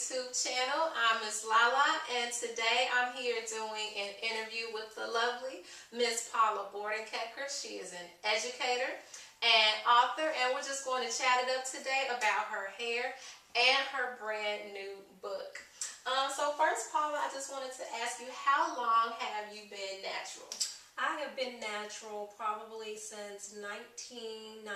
YouTube channel. I'm Miss Lala, and today I'm here doing an interview with the lovely Miss Paula Bordenkecher. She is an educator and author, and we're just going to chat it up today about her hair and her brand new book. So first, Paula, I just wanted to ask you, how long have you been natural? I have been natural probably since 1995.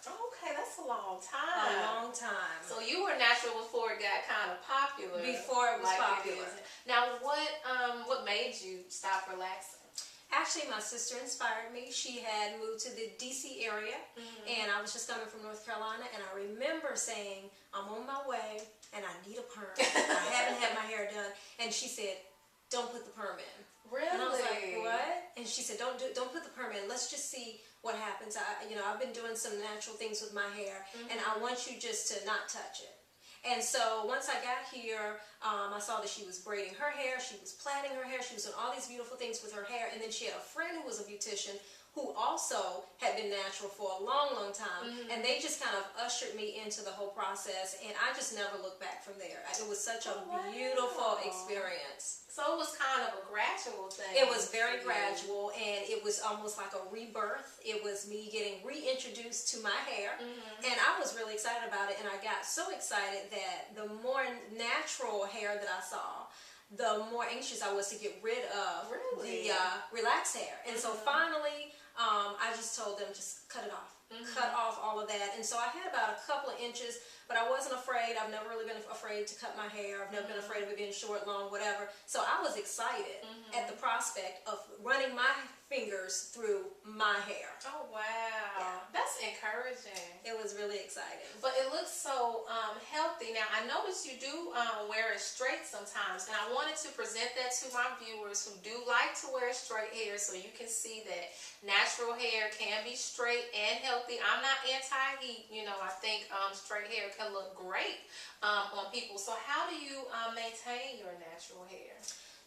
Okay, that's a long time. A long time. So you were natural before it got kind of popular. Before it was popular. Now, what made you stop relaxing? Actually, my sister inspired me. She had moved to the DC area, and I was just coming from North Carolina, and I remember saying, I'm on my way, and I need a perm. I haven't had my hair done. And she said, don't put the perm in. Really? And I was like, what? And she said, don't put the perm in. Let's just see what happens. I've been doing some natural things with my hair, and I want you just to not touch it. And so once I got here, I saw that she was braiding her hair, she was plaiting her hair, she was doing all these beautiful things with her hair, and then she had a friend who was a beautician who also had been natural for a long, long time, and they just kind of ushered me into the whole process, and I just never looked back from there. It was such a beautiful experience. So it was kind of a gradual thing. It was very gradual, and it was almost like a rebirth. It was me getting reintroduced to my hair, and I was really excited about it, and I got so excited that the more natural hair that I saw, the more anxious I was to get rid of the relaxed hair. And so finally, I just told them, just cut it off. Cut off all of that. And so I had about a couple of inches, but I wasn't afraid. I've never really been afraid to cut my hair. I've never been afraid of it being short, long, whatever. So I was excited at the prospect of running my fingers through my hair. Oh, wow. Yeah. That's encouraging. It was really exciting. But it looks so healthy. Now, I noticed you do wear it straight sometimes, and I wanted to present that to my viewers who do like to wear straight hair, so you can see that natural hair can be straight and healthy. I'm not anti-heat. I think straight hair can look great on people. So how do you maintain your natural hair?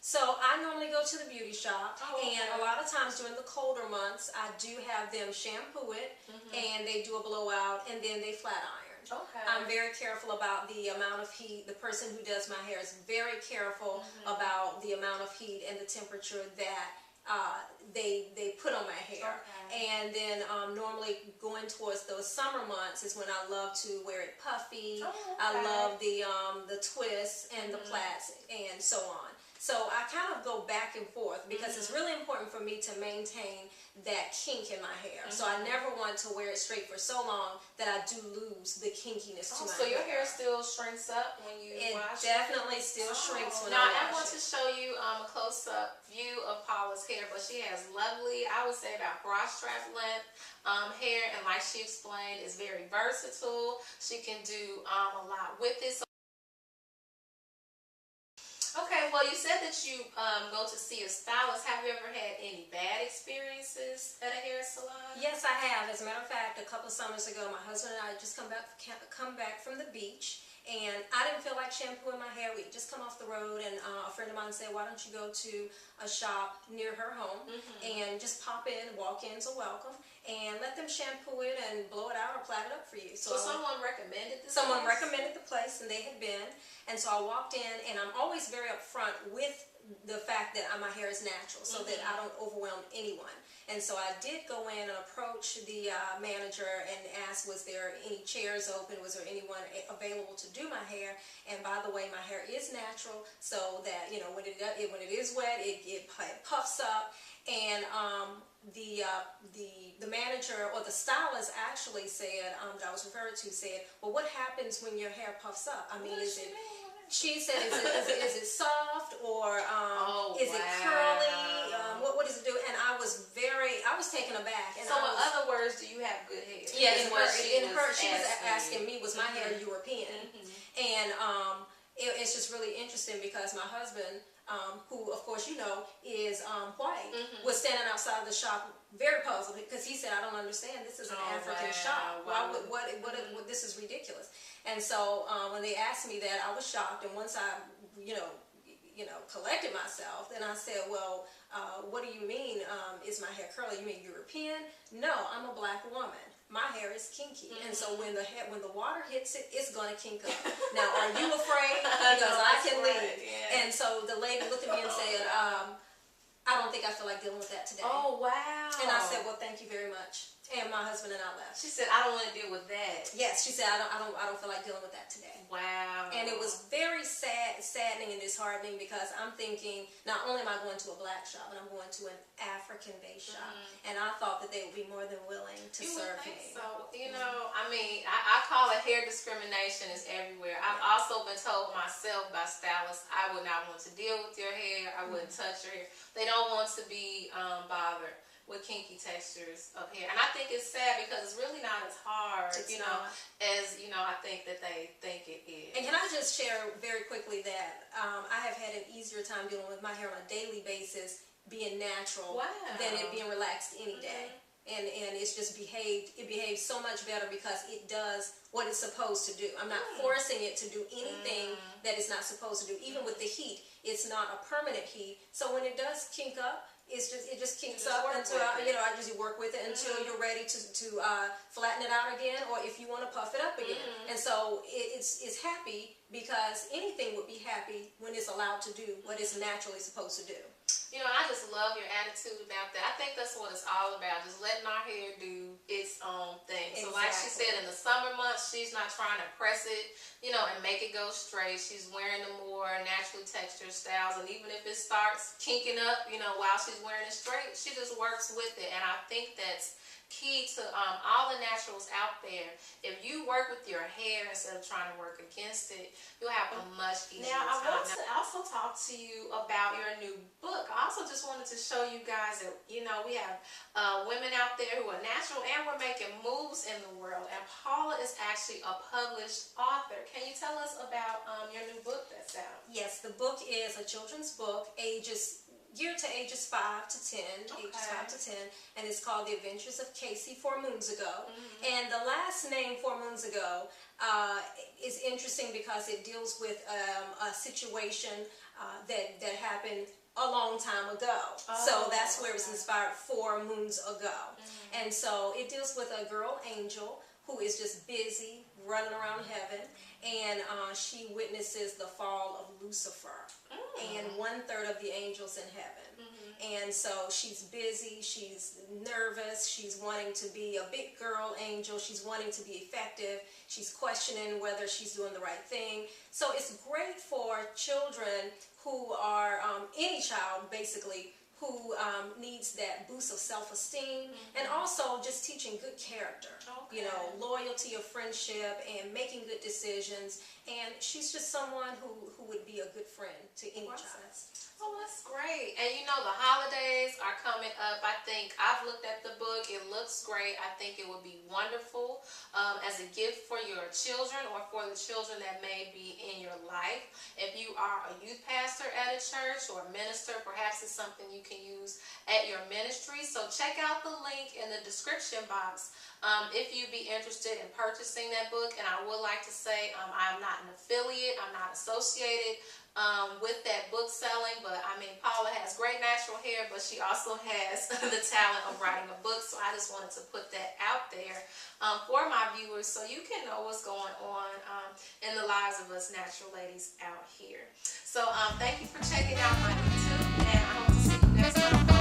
So I normally go to the beauty shop, and a lot of times during the colder months, I do have them shampoo it, and they do a blowout, and then they flat iron. Okay. I'm very careful about the amount of heat. The person who does my hair is very careful about the amount of heat and the temperature that they put on my hair. And then normally going towards those summer months is when I love to wear it puffy. I love the twists and the plaits and so on. So I kind of go back and forth because it's really important for me to maintain that kink in my hair. So I never want to wear it straight for so long that I do lose the kinkiness to my hair. So your hair still shrinks up when you wash it? It definitely still shrinks when I wash it. Now I want to show you a close-up view of Paula's hair, but she has lovely, I would say about bra strap length hair, and like she explained, is very versatile. She can do a lot with it. Okay, well, you said that you go to see a stylist. Have you ever had any bad experiences at a hair salon? Yes, I have. As a matter of fact, a couple of summers ago, my husband and I had just come back from the beach, and I didn't feel like shampooing my hair. We had just come off the road, and a friend of mine said, why don't you go to a shop near her home and just pop in, walk-ins are welcome, and let them shampoo it and blow it out or plait it up for you. So someone recommended this Someone place? recommended the place, and they had been. And so I walked in, and I'm always very upfront with the fact that my hair is natural, so that I don't overwhelm anyone. And so I did go in and approach the manager and ask, was there any chairs open? Was there anyone available to do my hair? And by the way, my hair is natural, so that when it is wet, it puffs up. And the manager or the stylist actually said, that I was referred to, said, well, what happens when your hair puffs up? I mean, she said, is it soft, or is it curly? What does it do? And I was taken aback. And so in other words, do you have good hair? Yes, she was asking me, was my hair European? And it's just really interesting because my husband, who of course is white, was standing outside the shop very puzzled because he said, I don't understand, this is an African shop. Why would, what, this is ridiculous. And so when they asked me that, I was shocked, and once I collected myself, then I said, well, what do you mean, is my hair curly? You mean European? No, I'm a black woman. My hair is kinky, and so when the water hits it, it's gonna kink up. Now, are you afraid? Because I can leave. Yeah. And so the lady looked at me and said, I don't think I feel like dealing with that today. Oh, wow. And I said, well, thank you very much. And my husband and I left. She said, I don't want to deal with that. Yes, she said, I don't feel like dealing with that today. Wow. And it was very saddening and disheartening, because I'm thinking, not only am I going to a black shop, but I'm going to an African-based shop. And I thought that they would be more than willing to serve me. So, you know, I mean, I call it hair discrimination is everywhere. I've also been told myself by stylists, I would not want to deal with your hair. I wouldn't touch your hair. They don't want to be bothered with kinky textures of hair. And I think it's sad, because it's really not as hard, as, I think that they think it is. And can I just share very quickly that I have had an easier time dealing with my hair on a daily basis being natural than it being relaxed any day. And it's just behaves so much better, because it does what it's supposed to do. I'm not forcing it to do anything that it's not supposed to do. Even with the heat, it's not a permanent heat. So when it does kink up, it just kinks up until I just work with it until you're ready to flatten it out again, or if you want to puff it up again. And so it's happy, because anything would be happy when it's allowed to do what it's naturally supposed to do. You know, I just love your attitude about that. I think that's what it's all about, just letting our hair do its own thing. So like she said, in the summer months, she's not trying to press it, and make it go straight. She's wearing the more naturally textured styles. And even if it starts kinking up, while she's wearing it straight, she just works with it. And I think that's key to all the naturals out there. If you work with your hair instead of trying to work against it, you'll have a much easier time. Now, I want to also talk to you about your new book. I also just wanted to show you guys that, we have women out there who are natural, and we're making moves in the world. And Paula is actually a published author. Can you tell us about your new book that's out? Yes, the book is a children's book, geared to ages 5 to 10, and it's called The Adventures of Casey 4 Moons Ago. And the last name 4 Moons Ago is interesting, because it deals with a situation that happened a long time ago. So that's where it's inspired, 4 moons ago. And so it deals with a girl angel who is just busy running around heaven, and she witnesses the fall of Lucifer and 1/3 of the angels in heaven. And so she's busy, she's nervous, she's wanting to be a big girl angel, she's wanting to be effective, she's questioning whether she's doing the right thing. So it's great for children who are, any child basically, who needs that boost of self-esteem, and also just teaching good character, loyalty of friendship, and making good decisions. And she's just someone who would be a good friend to any child. Oh, that's great. And the holidays are coming up. I think I've looked at the book. It looks great. I think it would be wonderful as a gift for your children, or for the children that may be in your life. If you are a youth pastor at a church or a minister, perhaps it's something you can use at your ministry. So check out the link in the description box if you'd be interested in purchasing that book. And I would like to say I'm not an affiliate. I'm not associated with that book selling, but I mean, Paula has great natural hair, but she also has the talent of writing a book. So I just wanted to put that out there for my viewers, so you can know what's going on in the lives of us natural ladies out here. So thank you for checking out my YouTube, and I hope to see you next time.